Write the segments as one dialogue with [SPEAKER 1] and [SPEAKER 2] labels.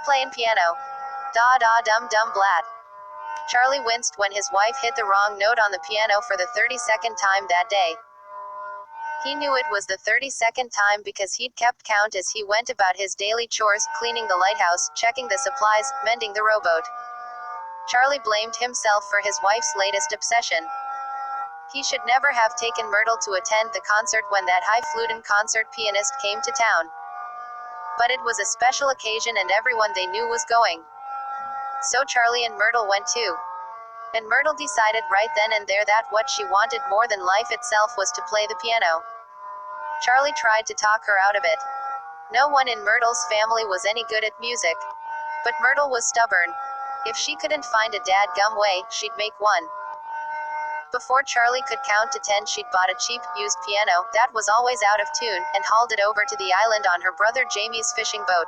[SPEAKER 1] Playing piano. Da da dum dum blat. Charlie winced when his wife hit the wrong note on the piano for the 32nd time that day. He knew it was the 32nd time because he'd kept count as he went about his daily chores, cleaning the lighthouse, checking the supplies, mending the rowboat. Charlie blamed himself for his wife's latest obsession. He should never have taken Myrtle to attend the concert when that highfalutin concert pianist came to town. But it was a special occasion and everyone they knew was going. So Charlie and Myrtle went too. And Myrtle decided right then and there that what she wanted more than life itself was to play the piano. Charlie tried to talk her out of it. No one in Myrtle's family was any good at music. But Myrtle was stubborn. If she couldn't find a dadgum way, she'd make one. Before Charlie could count to 10, she'd bought a cheap, used piano that was always out of tune, and hauled it over to the island on her brother Jamie's fishing boat.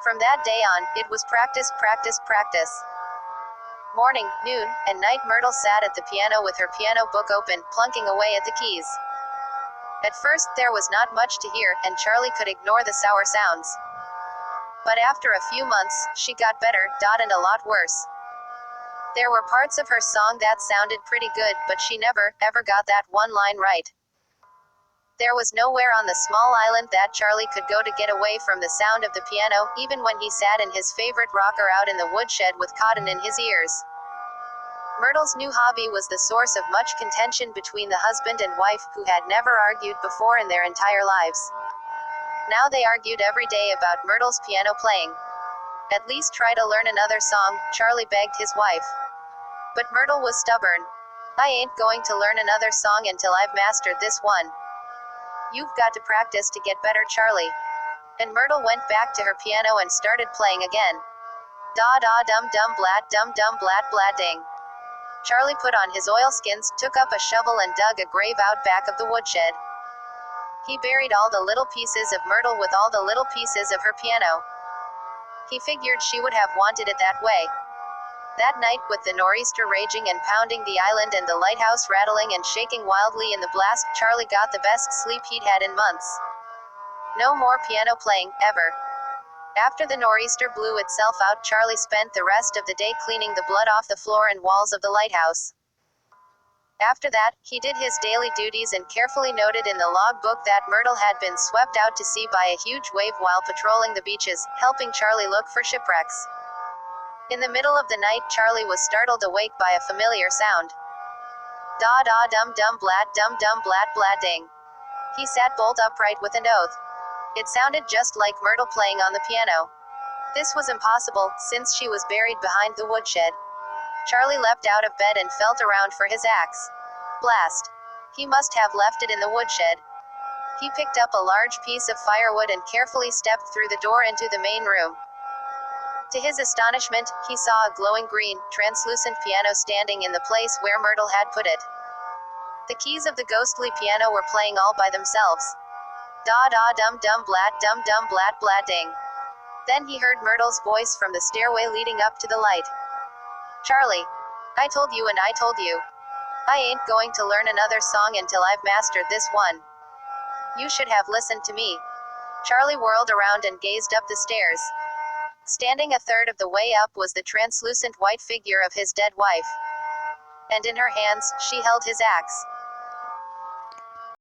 [SPEAKER 1] From that day on, it was practice, practice, practice. Morning, noon, and night Myrtle sat at the piano with her piano book open, plunking away at the keys. At first, there was not much to hear, and Charlie could ignore the sour sounds. But after a few months, she got better, and a lot worse. There were parts of her song that sounded pretty good, but she never, ever got that one line right. There was nowhere on the small island that Charlie could go to get away from the sound of the piano, even when he sat in his favorite rocker out in the woodshed with cotton in his ears. Myrtle's new hobby was the source of much contention between the husband and wife, who had never argued before in their entire lives. Now they argued every day about Myrtle's piano playing. At least try to learn another song, Charlie begged his wife. But Myrtle was stubborn. I ain't going to learn another song until I've mastered this one. You've got to practice to get better, Charlie. And Myrtle went back to her piano and started playing again. Da da dum dum blat blat ding. Charlie put on his oilskins, took up a shovel and dug a grave out back of the woodshed. He buried all the little pieces of Myrtle with all the little pieces of her piano. He figured she would have wanted it that way. That night, with the nor'easter raging and pounding the island and the lighthouse rattling and shaking wildly in the blast, Charlie got the best sleep he'd had in months. No more piano playing, ever. After the nor'easter blew itself out, Charlie spent the rest of the day cleaning the blood off the floor and walls of the lighthouse. After that, he did his daily duties and carefully noted in the logbook that Myrtle had been swept out to sea by a huge wave while patrolling the beaches, helping Charlie look for shipwrecks. In the middle of the night, Charlie was startled awake by a familiar sound. Da da dum dum blat ding. He sat bolt upright with an oath. It sounded just like Myrtle playing on the piano. This was impossible, since she was buried behind the woodshed. Charlie leapt out of bed and felt around for his axe. Blast. He must have left it in the woodshed. He picked up a large piece of firewood and carefully stepped through the door into the main room. To his astonishment, he saw a glowing green, translucent piano standing in the place where Myrtle had put it. The keys of the ghostly piano were playing all by themselves. Da da dum blat blat ding. Then he heard Myrtle's voice from the stairway leading up to the light. Charlie. I told you and I told you. I ain't going to learn another song until I've mastered this one. You should have listened to me. Charlie whirled around and gazed up the stairs. Standing a third of the way up was the translucent white figure of his dead wife. And in her hands, she held his axe.